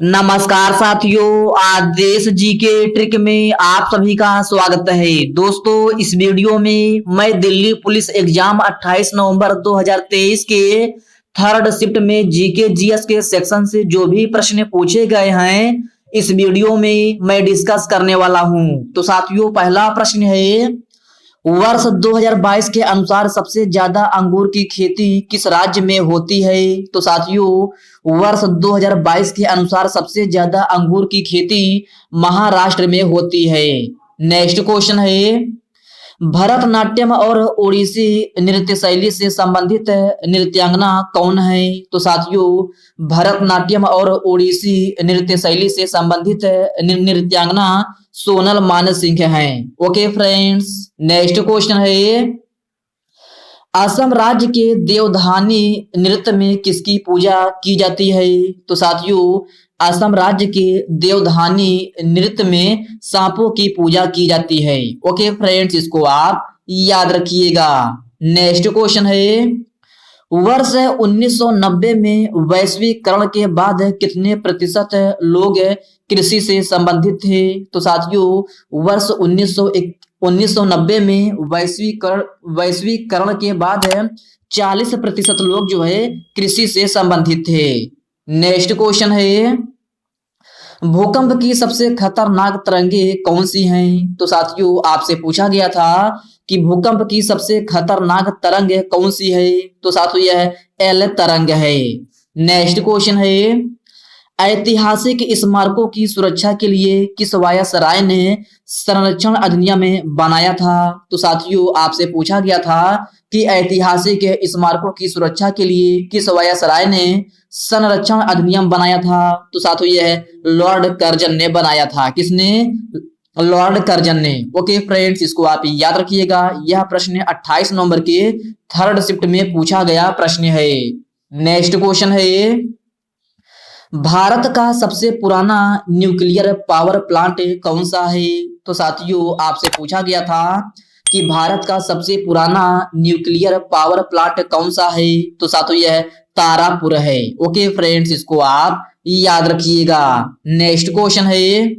नमस्कार साथियों, आज देश जी के ट्रिक में आप सभी का स्वागत है। दोस्तों, इस वीडियो में मैं दिल्ली पुलिस एग्जाम 28 नवंबर 2023 के थर्ड शिफ्ट में जीके जीएस के सेक्शन से जो भी प्रश्न पूछे गए हैं, इस वीडियो में मैं डिस्कस करने वाला हूं। तो साथियों, पहला प्रश्न है, वर्ष 2022 के अनुसार सबसे ज्यादा अंगूर की खेती किस राज्य में होती है? तो साथियों, वर्ष 2022 के अनुसार सबसे ज्यादा अंगूर की खेती महाराष्ट्र में होती है। नेक्स्ट क्वेश्चन है, भरतनाट्यम और ओडिसी नृत्य शैली से संबंधित नृत्यांगना कौन है? तो साथियों, भरतनाट्यम और ओडिसी नृत्य शैली से संबंधित नृत्यांगना सोनल मानसिंह हैं। ओके फ्रेंड्स, नेक्स्ट क्वेश्चन है, असम राज्य के देवधानी नृत्य में किसकी पूजा की जाती है? तो साथियों, असम राज्य के देवधानी नृत्य में सांपों की पूजा की जाती है। ओके फ्रेंड्स, इसको आप याद रखिएगा। नेक्स्ट क्वेश्चन है, वर्ष 1990 में वैश्वीकरण के बाद कितने प्रतिशत लोग कृषि से संबंधित थे? तो साथियों, वर्ष 1990 में वैश्वीकरण के बाद 40% लोग जो है कृषि से संबंधित थे। नेक्स्ट क्वेश्चन है, भूकंप की सबसे खतरनाक तरंगें कौन सी हैं? तो साथियों, आपसे पूछा गया था कि भूकंप की सबसे खतरनाक तरंग कौन सी है? तो साथियों, यह एल तरंग है। नेक्स्ट क्वेश्चन है, ऐतिहासिक स्मारकों की सुरक्षा के लिए किस वायसराय ने संरक्षण अधिनियम बनाया था? तो साथियों, आपसे पूछा गया था कि ऐतिहासिक स्मारकों की सुरक्षा के लिए किस वायसराय ने संरक्षण अधिनियम बनाया था? तो साथियों, यह लॉर्ड कर्जन ने बनाया था। किसने? लॉर्ड कर्जन ने। ओके फ्रेंड्स, इसको आप याद रखिएगा। यह प्रश्न 28 नवंबर के थर्ड शिफ्ट में पूछा गया प्रश्न है। नेक्स्ट क्वेश्चन है, भारत का सबसे पुराना न्यूक्लियर पावर प्लांट कौन सा है? तो साथियों, आपसे पूछा गया था कि भारत का सबसे पुराना न्यूक्लियर पावर प्लांट कौन सा है? तो साथियों, यह तारापुर है। ओके फ्रेंड्स, इसको आप याद रखिएगा। नेक्स्ट क्वेश्चन है,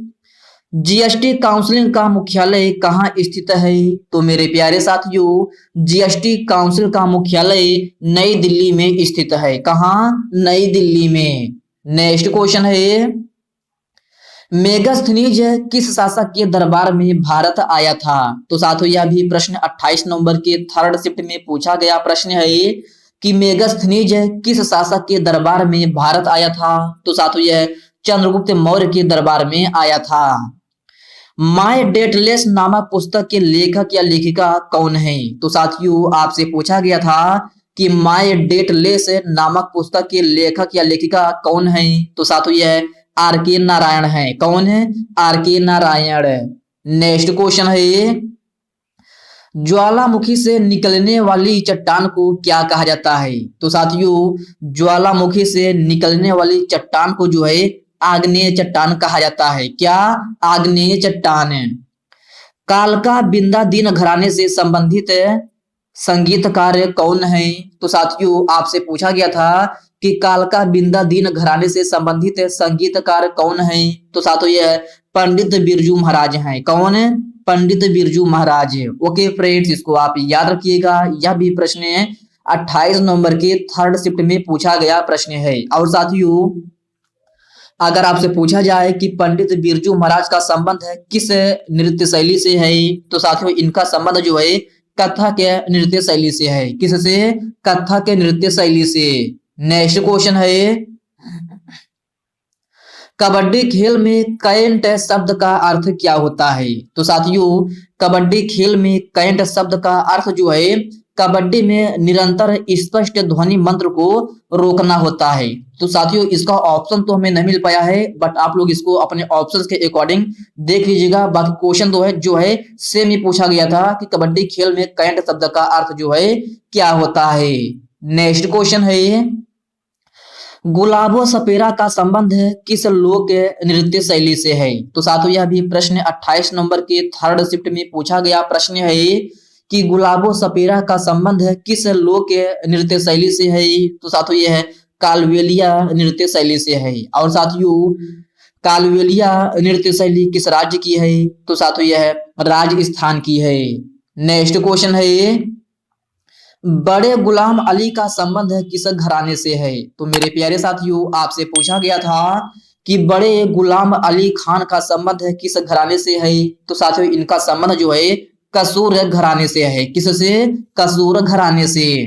जीएसटी काउंसिल का मुख्यालय कहाँ स्थित है? तो मेरे प्यारे साथियों, जीएसटी काउंसिल का मुख्यालय नई दिल्ली में स्थित है। कहाँ? नई दिल्ली में। नेक्स्ट क्वेश्चन है, मेगास्थनीज किस शासक के दरबार में भारत आया था? तो साथियों, यह भी प्रश्न 28 नवंबर के थर्ड शिफ्ट में पूछा गया प्रश्न है कि मेगास्थनीज किस शासक के दरबार में भारत आया था? तो साथियों, यह चंद्रगुप्त मौर्य के दरबार में आया था। माय डेटलेस नामक पुस्तक के लेखक या लेखिका कौन है? तो साथियों, आपसे पूछा गया था कि माय डेटलेस नामक पुस्तक के लेखक या लेखिका कौन है? तो साथियों, यह आर के नारायण है। कौन है? आर के नारायण। नेक्स्ट क्वेश्चन है, ज्वालामुखी से निकलने वाली चट्टान को क्या कहा जाता है? तो साथियों, ज्वालामुखी से निकलने वाली चट्टान को जो है आग्नेय चट्टान कहा जाता है। क्या? आग्नेय चट्टान। कालका बिंदा दीन घराने से संबंधित संगीतकार कौन है? तो साथियों, आपसे पूछा गया था कि कालका बिंदा दीन घराने से संबंधित संगीतकार कौन है? तो साथियों, यह पंडित बिरजू महाराज हैं। कौन है? पंडित बिरजू महाराज। ओके फ्रेंड्स, इसको आप याद रखिएगा। यह भी प्रश्न 28 नवंबर के थर्ड शिफ्ट में पूछा गया प्रश्न है। और साथियों, अगर आपसे पूछा जाए कि पंडित बिरजू महाराज का संबंध है किस नृत्य शैली से है? तो साथियों, इनका संबंध जो है कथक नृत्य शैली से है। किससे? कथक नृत्य शैली से। नेक्स्ट क्वेश्चन है, कबड्डी खेल में कैंट शब्द का अर्थ क्या होता है? तो साथियों, कबड्डी खेल में कैंट शब्द का अर्थ जो है कबड्डी में निरंतर स्पष्ट ध्वनि मंत्र को रोकना होता है। तो साथियों, इसका ऑप्शन तो हमें नहीं मिल पाया है, बट आप लोग इसको अपने ऑप्शंस के अकॉर्डिंग देख लीजिएगा। बाकी क्वेश्चन जो है सेम ही पूछा गया था कि कबड्डी खेल में कैंट शब्द का अर्थ जो है क्या होता है। नेक्स्ट क्वेश्चन है, गुलाबो सपेरा का संबंध किस लोक नृत्य शैली से है? तो साथियों, यह भी प्रश्न 28 नंबर के थर्ड शिफ्ट में पूछा गया प्रश्न है कि गुलाबो सपेरा का संबंध किस लोक नृत्य शैली से है? तो साथियों, यह है कालबेलिया नृत्य शैली से है। और साथियों कालबेलिया नृत्य शैली किस राज्य की है? तो साथियों यह राजस्थान की है। नेक्स्ट क्वेश्चन है, बड़े गुलाम अली का संबंध किस घराने से है? तो मेरे प्यारे साथियों आपसे पूछा गया था कि बड़े गुलाम अली खान का संबंध किस घराने से है? तो साथियों इनका संबंध जो है कसूर घराने से है। किससे? कसूर घराने से।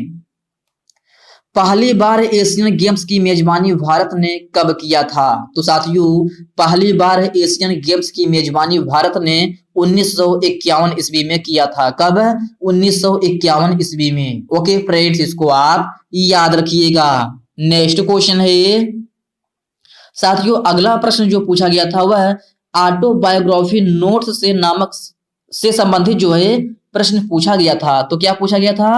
पहली बार एशियन गेम्स की मेजबानी भारत ने कब किया था? तो साथियों पहली बार एशियन गेम्स की मेजबानी भारत ने 1951 ईस्वी में किया था। कब? 1951 ईस्वी में। ओके फ्रेंड्स, इसको आप याद रखिएगा। नेक्स्ट क्वेश्चन है साथियों, अगला प्रश्न जो पूछा गया था वह ऑटोबायोग्राफी नोट्स से नामक से संबंधित जो है प्रश्न पूछा गया था। तो क्या पूछा गया था?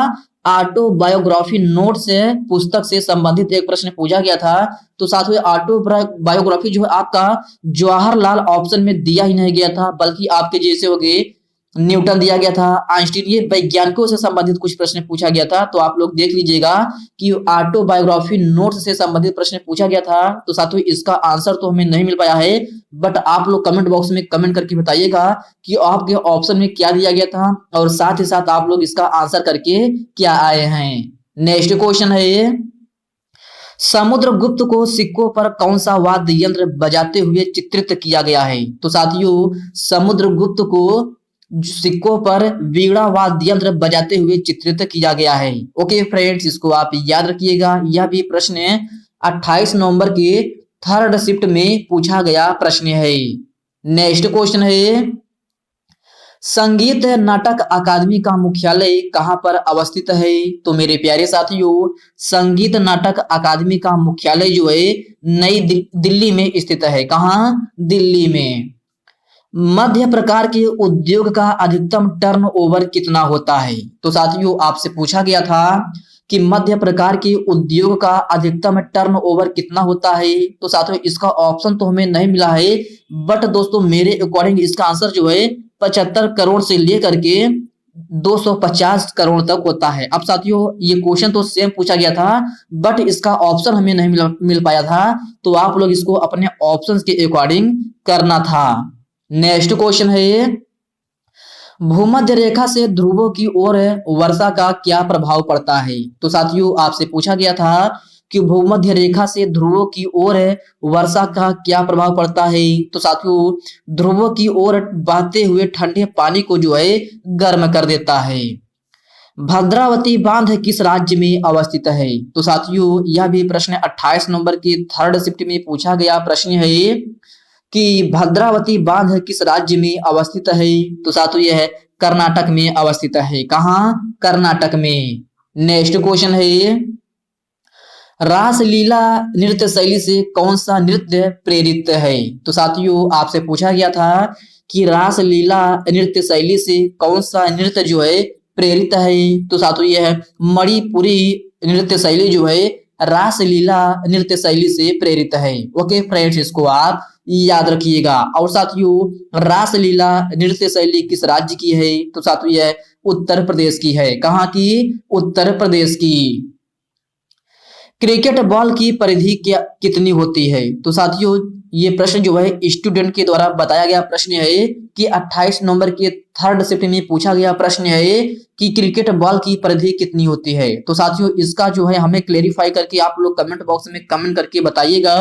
ऑटोबायोग्राफी नोट से पुस्तक से संबंधित एक प्रश्न पूछा गया था। तो साथियों ऑटोबायोग्राफी जो है आपका जवाहरलाल ऑप्शन में दिया ही नहीं गया था, बल्कि आपके जैसे हो गए न्यूटन दिया गया था, आइंस्टीन, ये वैज्ञानिकों से संबंधित कुछ प्रश्न पूछा गया था। तो आप लोग देख लीजिएगा कि ऑटोबायोग्राफी नोट्स से संबंधित प्रश्न पूछा गया था। तो साथियों इसका आंसर तो हमें नहीं मिल पाया है, बट आप लोग कमेंट बॉक्स में कमेंट करके बताइएगा कि आपके ऑप्शन में क्या दिया गया था और साथ ही साथ आप लोग इसका आंसर करके क्या आए हैं। नेक्स्ट क्वेश्चन है, समुद्रगुप्त को सिक्कों पर कौन सा वाद्य यंत्र बजाते हुए चित्रित किया गया है? तो साथियों समुद्रगुप्त को सिक्कों पर वीणा वाद्य यंत्र बजाते हुए चित्रित किया गया है। ओके फ्रेंड्स, इसको आप याद रखिएगा। यह भी प्रश्न 28 नवंबर के थर्ड शिफ्ट में पूछा गया प्रश्न है। नेक्स्ट क्वेश्चन है, संगीत नाटक अकादमी का मुख्यालय कहां पर अवस्थित है? तो मेरे प्यारे साथियों संगीत नाटक अकादमी का मुख्यालय जो है नई दिल्ली में स्थित है। कहां? दिल्ली में। मध्य प्रकार के उद्योग का अधिकतम टर्नओवर कितना होता है? तो साथियों आपसे पूछा गया था कि मध्य प्रकार के उद्योग का अधिकतम टर्नओवर कितना होता है। तो साथियों इसका ऑप्शन तो हमें नहीं मिला है, बट दोस्तों मेरे अकॉर्डिंग इसका आंसर जो है 75 करोड़ से लेकर के 250 करोड़ तक होता है। अब साथियों ये क्वेश्चन तो सेम पूछा गया था, बट इसका ऑप्शन हमें नहीं मिल पाया था, तो आप लोग इसको अपने ऑप्शन के अकॉर्डिंग करना था। नेक्स्ट क्वेश्चन है, भूमध्य रेखा से ध्रुवों की ओर वर्षा का क्या प्रभाव पड़ता है? तो साथियों आपसे पूछा गया था कि भूमध्य रेखा से ध्रुवों की ओर वर्षा का क्या प्रभाव पड़ता है। तो साथियों ध्रुवों की ओर बहते हुए ठंडे पानी को जो है गर्म कर देता है। भद्रावती बांध किस राज्य में अवस्थित है? तो साथियों यह भी प्रश्न 28 नवंबर की थर्ड शिफ्ट में पूछा गया प्रश्न है कि भद्रावती बांध किस राज्य में अवस्थित है? तो साथियों यह कर्नाटक में अवस्थित है। कहां? कर्नाटक में। नेक्स्ट क्वेश्चन है, रासलीला नृत्य शैली से कौन सा नृत्य प्रेरित है? तो साथियों आपसे पूछा गया था कि रासलीला नृत्य शैली से कौन सा नृत्य जो है प्रेरित है? तो साथियों यह मणिपुरी नृत्य शैली जो है रासलीला नृत्य शैली से प्रेरित है। ओके फ्रेंड्स, इसको आप याद रखिएगा। और साथियों रासलीला नृत्य शैली किस राज्य की है? तो साथियों यह उत्तर प्रदेश की है। कहां की? उत्तर प्रदेश की। क्रिकेट बॉल की परिधि क्या कितनी होती है? तो साथियों ये प्रश्न जो है स्टूडेंट के द्वारा बताया गया प्रश्न है कि 28 नवंबर के थर्ड शिफ्ट में पूछा गया प्रश्न है कि क्रिकेट बॉल की परिधि कितनी होती है। तो साथियों इसका जो है हमें क्लेरिफाई करके आप लोग कमेंट बॉक्स में कमेंट करके बताइएगा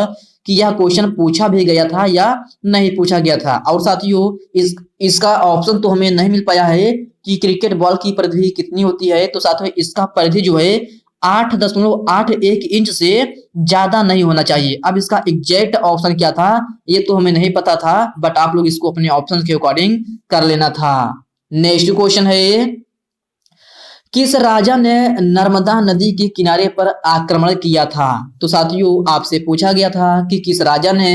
कि यह क्वेश्चन पूछा भी गया था या नहीं पूछा गया था। और साथियों इसका ऑप्शन तो हमें नहीं मिल पाया है कि क्रिकेट बॉल की परिधि कितनी होती है। तो साथियों इसका परिधि जो है 8.81 इंच से ज्यादा नहीं होना चाहिए। अब इसका एग्जैक्ट ऑप्शन क्या था ये तो हमें नहीं पता था, बट आप लोग इसको अपने ऑप्शन के अकॉर्डिंग कर लेना था। नेक्स्ट क्वेश्चन है, किस राजा ने नर्मदा नदी के किनारे पर आक्रमण किया था? तो साथियों आपसे पूछा गया था कि किस राजा ने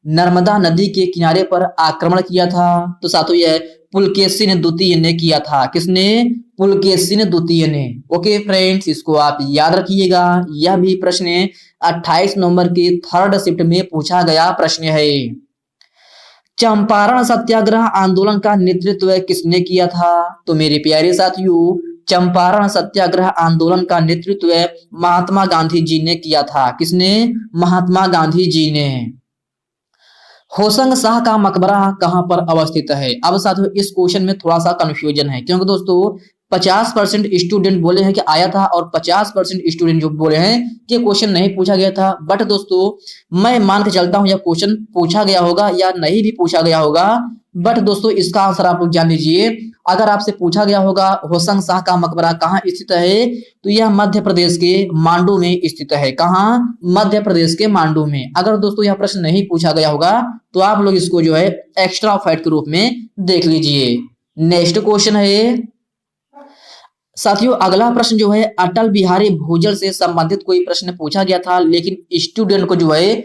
नर्मदा नदी के किनारे पर आक्रमण किया था। तो साथियों यह पुलकेशिन द्वितीय ने किया था। किसने? पुलकेशिन द्वितीय ने। ओके फ्रेंड्स, इसको आप याद रखिएगा। यह भी प्रश्न 28 नवंबर के थर्ड शिफ्ट में पूछा गया प्रश्न है। चंपारण सत्याग्रह आंदोलन का नेतृत्व किसने किया था? तो मेरे प्यारे साथियों चंपारण सत्याग्रह आंदोलन का नेतृत्व महात्मा गांधी जी ने किया था? किसने? महात्मा गांधी जी ने। होशंग शाह का मकबरा कहां पर अवस्थित है? अब साथियों इस क्वेश्चन में थोड़ा सा कंफ्यूजन है, क्योंकि दोस्तों 50% स्टूडेंट बोले हैं कि आया था और 50% स्टूडेंट जो बोले हैं कि क्वेश्चन नहीं पूछा गया था। बट दोस्तों मैं मान के चलता हूं यह क्वेश्चन पूछा गया होगा या नहीं भी पूछा गया होगा। बट दोस्तों इसका आंसर आप लोग जान लीजिए। अगर आपसे पूछा गया होगा होशंग शाह का मकबरा कहाँ स्थित है, तो यह मध्य प्रदेश के मांडू में स्थित है। कहाँ? मध्य प्रदेश के मांडू में। अगर दोस्तों यह प्रश्न नहीं पूछा गया होगा तो आप लोग इसको जो है एक्स्ट्रा फैक्ट के रूप में देख लीजिए। नेक्स्ट क्वेश्चन है साथियों, अगला प्रश्न जो है अटल बिहारी भूजल से संबंधित कोई प्रश्न पूछा गया था, लेकिन स्टूडेंट को जो है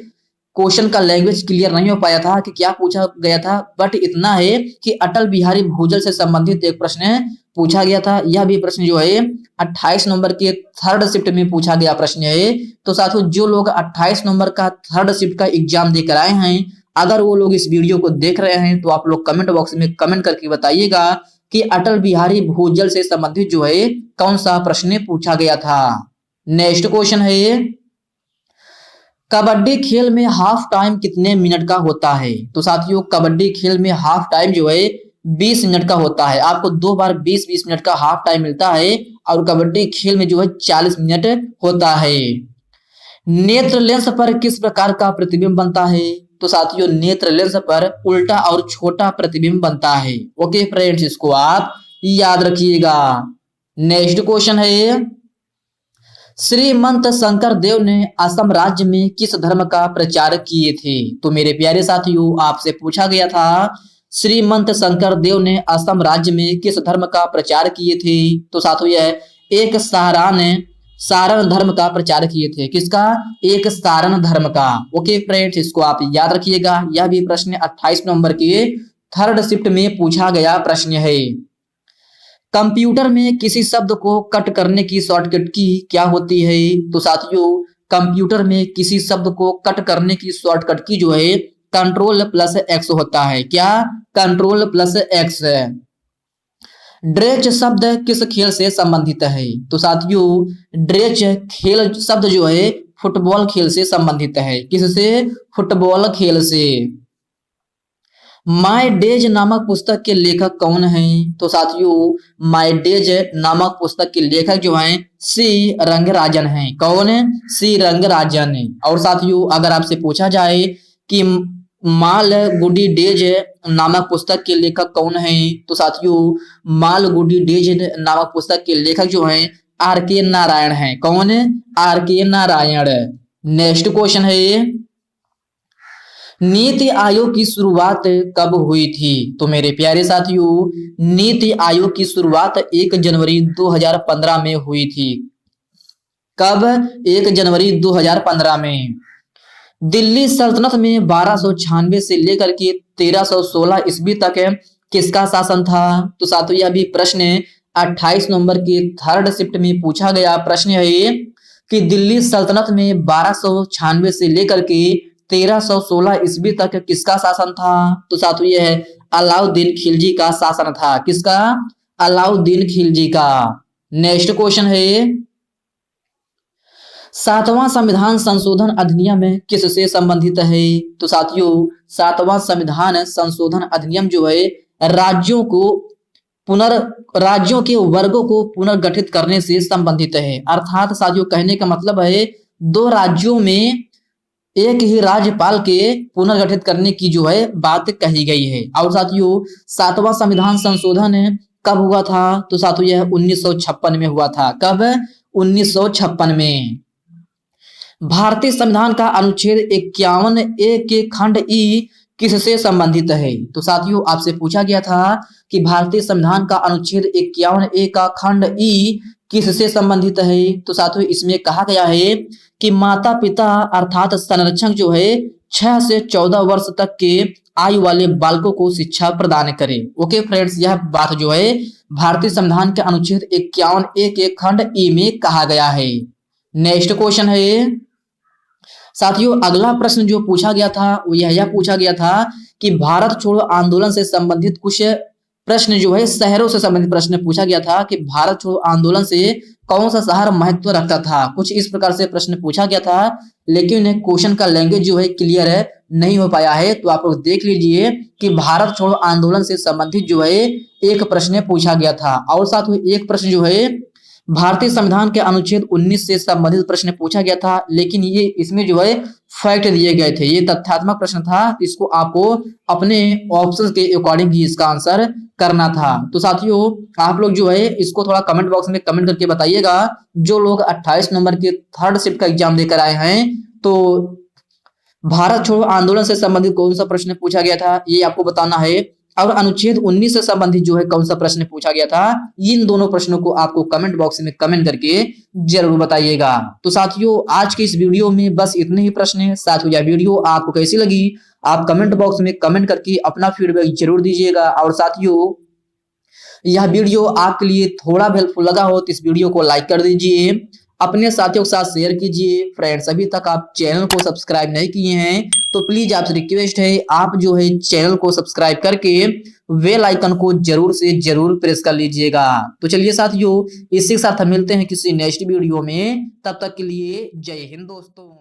क्वेश्चन का लैंग्वेज क्लियर नहीं हो पाया था कि क्या पूछा गया था। बट इतना है कि अटल बिहारी भूजल से संबंधित एक प्रश्न पूछा गया था। यह भी प्रश्न जो है 28 नंबर के थर्ड शिफ्ट में पूछा गया प्रश्न है। तो साथियों जो लोग 28 नंबर का थर्ड शिफ्ट का एग्जाम देकर आए हैं, अगर वो लोग इस वीडियो को देख रहे हैं तो आप लोग कमेंट बॉक्स में कमेंट करके बताइएगा कि अटल बिहारी भूजल से संबंधित जो है कौन सा प्रश्न पूछा गया था। नेक्स्ट क्वेश्चन है कबड्डी खेल में हाफ टाइम कितने मिनट का होता है? तो साथियों कबड्डी खेल में हाफ टाइम जो है 20 मिनट का होता है। आपको 2 बार 20-20 मिनट का हाफ टाइम मिलता है और कबड्डी खेल में जो है 40 मिनट होता है। नेत्र लेंस पर किस प्रकार का प्रतिबिंब बनता है? तो साथियों नेत्र लेंस पर उल्टा और छोटा प्रतिबिंब बनता है। ओके फ्रेंड्स, इसको आप याद रखिएगा। नेक्स्ट क्वेश्चन है श्रीमंत शंकर देव ने असम राज्य में किस धर्म का प्रचार किए थे? तो मेरे प्यारे साथियों आपसे पूछा गया था श्रीमंत शंकर देव ने असम राज्य में किस धर्म का प्रचार किए थे? तो साथियों यह एक सारण धर्म का प्रचार किए थे। किसका? एक सारण धर्म का। ओके फ्रेंड्स, इसको आप याद रखिएगा। यह भी प्रश्न 28 नंबर के थर्ड शिफ्ट में पूछा गया प्रश्न है। कंप्यूटर में किसी शब्द को कट करने की शॉर्टकट की क्या होती है? तो साथियों कंप्यूटर में किसी शब्द को कट करने की शॉर्टकट की जो है Ctrl+X होता है। क्या? Ctrl+X। ड्रेच शब्द किस खेल से संबंधित है? तो साथियों ड्रेच खेल शब्द जो है फुटबॉल खेल से संबंधित है। किससे? फुटबॉल खेल से। माय डेज नामक पुस्तक के लेखक कौन हैं? तो साथियों माय डेज नामक पुस्तक के लेखक जो हैं सी रंगराजन हैं। कौन है? सी रंगराजन। और साथियों अगर आपसे पूछा जाए कि माल गुडी डेज नामक पुस्तक के लेखक कौन हैं? तो साथियों माल गुडी डेज नामक पुस्तक के लेखक जो हैं R.K. नारायण हैं। कौन है? R.K. नारायण। नेक्स्ट क्वेश्चन है नीति आयोग की शुरुआत कब हुई थी? तो मेरे प्यारे साथियों नीति आयोग की शुरुआत 1 जनवरी 2015 में हुई थी। कब? 1 जनवरी 2015 में। दिल्ली सल्तनत में 1296 से लेकर के 1316 ईस्वी तक किसका शासन था? तो साथियों यह भी प्रश्न 28 नंबर के थर्ड शिफ्ट में पूछा गया प्रश्न है कि दिल्ली सल्तनत में 1296 से लेकर के 1316 ईस्वी तक किसका शासन था? तो साथियों यह है अलाउद्दीन खिलजी का शासन था। किसका? अलाउद्दीन खिलजी का। नेक्स्ट क्वेश्चन है 7वां संविधान संशोधन अधिनियम किससे संबंधित है? तो साथियों 7वां संविधान संशोधन अधिनियम जो है राज्यों के वर्गों को पुनर्गठित करने से संबंधित है। अर्थात साथियों कहने का मतलब है 2 राज्यों में एक ही राज्यपाल के पुनर्गठित करने की जो है बात कही गई है। और साथियों 7वां संविधान संशोधन कब हुआ था? तो साथियों यह 1956 में हुआ था। कब? 1956 में। भारतीय संविधान का अनुच्छेद 51A के खंड ई किससे संबंधित है? तो साथियों आपसे पूछा गया था कि भारतीय संविधान का अनुच्छेद 51A का खंड ई किससे संबंधित है? तो साथियों इसमें कहा गया है कि माता पिता अर्थात संरक्षक जो है 6 से 14 वर्ष तक के आयु वाले बालकों को शिक्षा प्रदान करे। ओके फ्रेंड्स, यह बात जो है भारतीय संविधान के अनुच्छेद 51A के खंड ई में कहा गया है। नेक्स्ट क्वेश्चन है साथियों अगला प्रश्न जो पूछा गया था वो यह पूछा गया था कि भारत छोड़ो आंदोलन से संबंधित कुछ प्रश्न जो है शहरों से संबंधित प्रश्न पूछा गया था कि भारत छोड़ो आंदोलन से कौन सा शहर महत्व रखता था। कुछ इस प्रकार से प्रश्न पूछा गया था, लेकिन क्वेश्चन का लैंग्वेज जो है क्लियर है नहीं हो पाया है। तो आप लोग देख लीजिए कि भारत छोड़ो आंदोलन से संबंधित जो है एक प्रश्न पूछा गया था, और साथ ही एक प्रश्न जो है भारतीय संविधान के अनुच्छेद 19 से संबंधित प्रश्न पूछा गया था, लेकिन ये इसमें जो है फैक्ट दिए गए थे, ये तथ्यात्मक प्रश्न था। इसको आपको अपने ऑप्शंस के अकॉर्डिंग ही इसका आंसर करना था। तो साथियों आप लोग जो है इसको थोड़ा कमेंट बॉक्स में कमेंट करके बताइएगा, जो लोग 28 नंबर के थर्ड शिफ्ट का एग्जाम देकर आए हैं, तो भारत छोड़ो आंदोलन से संबंधित कौन सा प्रश्न पूछा गया था ये आपको बताना है, और अनुच्छेद 19 से संबंधित जो है कौन सा प्रश्न पूछा गया था। इन दोनों प्रश्नों को आपको कमेंट बॉक्स में कमेंट करके जरूर बताइएगा। तो साथियों आज के इस वीडियो में बस इतने ही प्रश्न हैं। साथियों यह वीडियो आपको कैसी लगी आप कमेंट बॉक्स में कमेंट करके अपना फीडबैक जरूर दीजिएगा, और साथियों यह वीडियो आपके लिए थोड़ा हेल्पफुल लगा हो तो इस वीडियो को लाइक कर दीजिए, अपने साथियों के साथ शेयर कीजिए। फ्रेंड्स अभी तक आप चैनल को सब्सक्राइब नहीं किए हैं तो प्लीज आपसे रिक्वेस्ट है आप जो है चैनल को सब्सक्राइब करके बेल आइकन को जरूर से जरूर प्रेस कर लीजिएगा। तो चलिए साथियों इसी के साथ हम मिलते हैं किसी नेक्स्ट वीडियो में, तब तक के लिए जय हिंद दोस्तों।